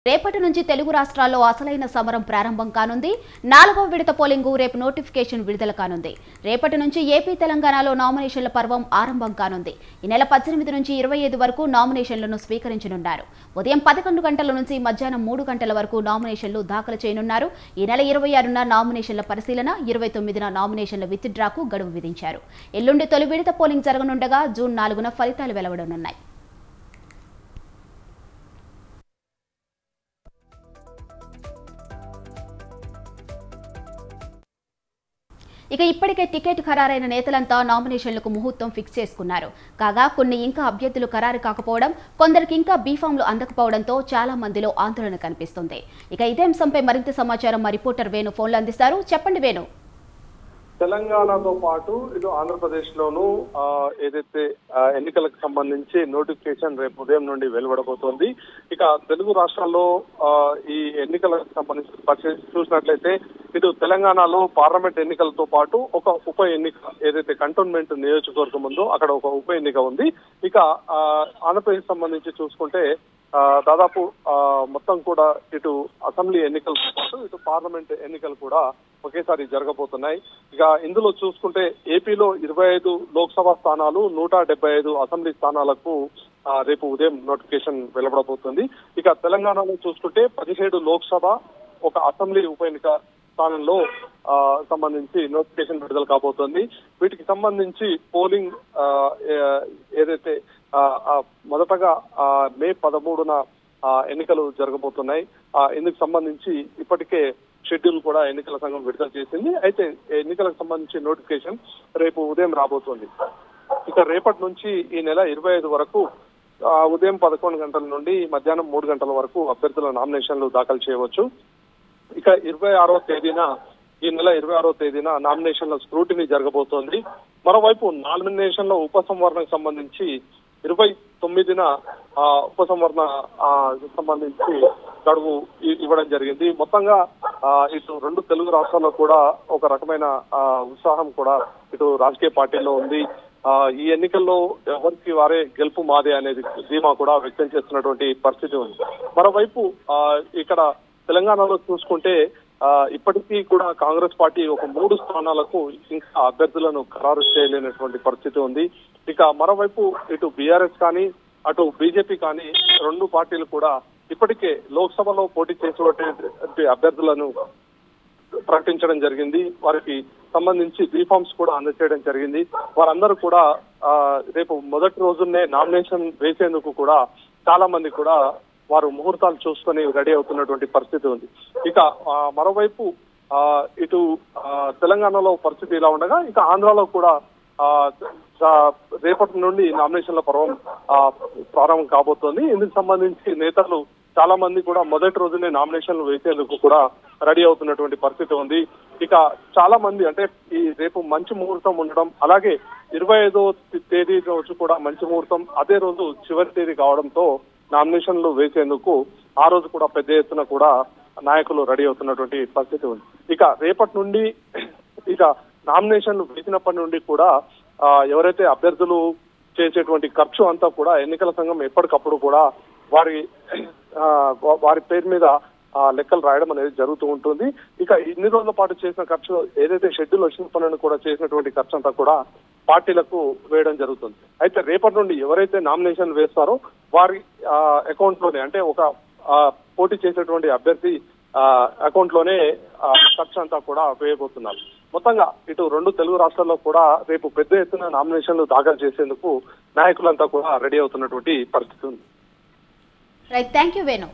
రేపటి నుంచి తెలుగు రాష్ట్రాల్లో అసలైన సమరం ప్రారంభం కానుంది. 4వ విడత పోలింగ్ రేపు నోటిఫికేషన్ విడుదల కానుంది. రేపటి నుంచి ఏపీ తెలంగాణలో నామినేషన్ల పర్వం ఆరంభం కానుంది. ఈ నెల 18 నుంచి 25 వరకు నామినేషన్లను స్వీకరించనున్నారు. ఉదయం 11 గంటల నుంచి మధ్యాహ్నం 3 గంటల వరకు నామినేషన్లు దాఖలు చేయనున్నారు. ఈ నెల 26న నామినేషన్ల పరిశీలన, 29న నామినేషన్ల విత్డ్రాకు గడువు విధించారు. ఎల్లుండి తొలి విడత పోలింగ్ జరగనుండగా జూన్ 4న ఫలితాలు వెలువడనున్నాయి. ఇక ఇప్పటికే టికెట్ ఖరారైన నేతలంతా నామినేషన్లకు ముహూర్తం ఫిక్స్ చేసుకున్నారు. కాగా కొన్ని ఇంకా అభ్యర్థులు ఖరారు కాకపోవడం, కొందరికి ఇంకా బీఫామ్లు అందకపోవడంతో చాలా మందిలో ఆందోళన కనిపిస్తుంది. ఇక ఇదే అంశంపై మరింత సమాచారం మా రిపోర్టర్ వేణు ఫోన్లో అందిస్తారు. చెప్పండి వేణు. తెలంగాణతో పాటు ఇటు ఆంధ్రప్రదేశ్ లోను ఏదైతే ఎన్నికలకు సంబంధించి నోటిఫికేషన్ రేపు ఉదయం నుండి వెలువడబోతోంది. ఇక తెలుగు రాష్ట్రాల్లో ఈ ఎన్నికలకు సంబంధించి చూసినట్లయితే ఇటు తెలంగాణలో పార్లమెంట్ ఎన్నికలతో పాటు ఒక ఉప ఎన్నిక ఏదైతే కంటోన్మెంట్ నియోజకవర్గం ఉందో అక్కడ ఒక ఉప ఎన్నిక ఉంది. ఇక ఆంధ్రప్రదేశ్ సంబంధించి చూసుకుంటే దాదాపు మొత్తం కూడా ఇటు అసెంబ్లీ ఎన్నికలతో పాటు ఇటు పార్లమెంట్ ఎన్నికలు కూడా ఒకేసారి జరగబోతున్నాయి. ఇక ఇందులో చూసుకుంటే ఏపీలో 25 లోక్సభ స్థానాలు, 175 అసెంబ్లీ స్థానాలకు రేపు ఉదయం నోటిఫికేషన్ వెలువడబోతుంది. ఇక తెలంగాణలో చూసుకుంటే 17 లోక్సభ, ఒక అసెంబ్లీ ఉప ఎన్నిక స్థానంలో సంబంధించి నోటిఫికేషన్ విడుదల కాబోతోంది. వీటికి సంబంధించి పోలింగ్ ఏదైతే మొదటగా మే 13న ఎన్నికలు జరగబోతున్నాయి. ఇందుకు సంబంధించి ఇప్పటికే షెడ్యూల్ కూడా ఎన్నికల సంఘం విడుదల చేసింది. అయితే ఎన్నికలకు సంబంధించి నోటిఫికేషన్ రేపు ఉదయం రాబోతోంది. ఇక రేపటి నుంచి ఈ నెల 25 వరకు ఉదయం 11 గంటల నుండి మధ్యాహ్నం 3 గంటల వరకు అభ్యర్థుల నామినేషన్లు దాఖలు చేయవచ్చు. ఇక 26వ తేదీన ఈ నెల 26వ తేదీన నామినేషన్ల స్క్రూటినీ జరగబోతోంది. మరోవైపు నామినేషన్ల ఉపసంహరణకు సంబంధించి 29న ఉపసంహరణ సంబంధించి గడువు ఇవ్వడం జరిగింది. మొత్తంగా ఇటు రెండు తెలుగు రాష్ట్రాల్లో కూడా ఒక రకమైన ఉత్సాహం కూడా ఇటు రాజకీయ పార్టీల్లో ఉంది. ఈ ఎన్నికల్లో ఎవరికి వారే గెలుపు మాదే అనేది ధీమా కూడా వ్యక్తం చేస్తున్నటువంటి పరిస్థితి ఉంది. మరోవైపు ఇక్కడ తెలంగాణలో చూసుకుంటే ఇప్పటికీ కూడా కాంగ్రెస్ పార్టీ ఒక 3 స్థానాలకు ఇంకా అభ్యర్థులను ఖరారు చేయలేనటువంటి పరిస్థితి ఉంది. ఇక మరోవైపు ఇటు బీఆర్ఎస్ కానీ అటు బీజేపీ కానీ రెండు పార్టీలు కూడా ఇప్పటికే లోక్సభలో పోటీ చేసేటువంటి అభ్యర్థులను ప్రకటించడం జరిగింది. వారికి సంబంధించి బీఫామ్స్ కూడా అందజేయడం జరిగింది. వారందరూ కూడా రేపు మొదటి రోజునే నామినేషన్ వేసేందుకు కూడా చాలా మంది కూడా వారు ముహూర్తాలు చూసుకొని రెడీ అవుతున్నటువంటి పరిస్థితి ఉంది. ఇక మరోవైపు ఇటు తెలంగాణలో పరిస్థితి ఇలా ఉండగా ఇక ఆంధ్రాలో కూడా రేపటి నుండి నామినేషన్ల పర్వం ప్రారంభం కాబోతోంది. ఇందుకు సంబంధించి నేతలు చాలా మంది కూడా మొదటి రోజునే నామినేషన్లు వేసేందుకు కూడా రెడీ అవుతున్నటువంటి పరిస్థితి ఉంది. ఇక చాలా మంది అంటే ఈ రేపు మంచి ముహూర్తం ఉండడం, అలాగే 25వ తేదీ రోజు కూడా మంచి ముహూర్తం, అదే రోజు చివరి తేదీ కావడంతో నామినేషన్లు వేసేందుకు ఆ రోజు కూడా పెద్ద ఎత్తున కూడా నాయకులు రెడీ అవుతున్నటువంటి పరిస్థితి ఉంది. ఇక రేపటి నుండి ఇక నామినేషన్లు వేసినప్పటి నుండి కూడా ఎవరైతే అభ్యర్థులు చేసేటువంటి ఖర్చు అంతా కూడా ఎన్నికల సంఘం ఎప్పటికప్పుడు కూడా వారి పేరు మీద లెక్కలు రాయడం అనేది జరుగుతూ ఉంటుంది. ఇక ఇన్ని రోజుల పాటు చేసిన ఖర్చు ఏదైతే షెడ్యూల్ వచ్చిన పనులను కూడా చేసినటువంటి ఖర్చు అంతా కూడా పార్టీలకు వేయడం జరుగుతుంది. అయితే రేపటి నుండి ఎవరైతే నామినేషన్ వేస్తారో వారి అకౌంట్ లోనే అంటే ఒక పోటీ చేసేటువంటి అభ్యర్థి అకౌంట్ లోనే ఖర్చు అంతా కూడా వేయబోతున్నారు. మొత్తంగా ఇటు రెండు తెలుగు రాష్ట్రాల్లో కూడా రేపు పెద్ద ఎత్తున నామినేషన్లు దాఖలు చేసేందుకు నాయకులంతా కూడా రెడీ అవుతున్నటువంటి పరిస్థితి ఉంది. Right, thank you Venu.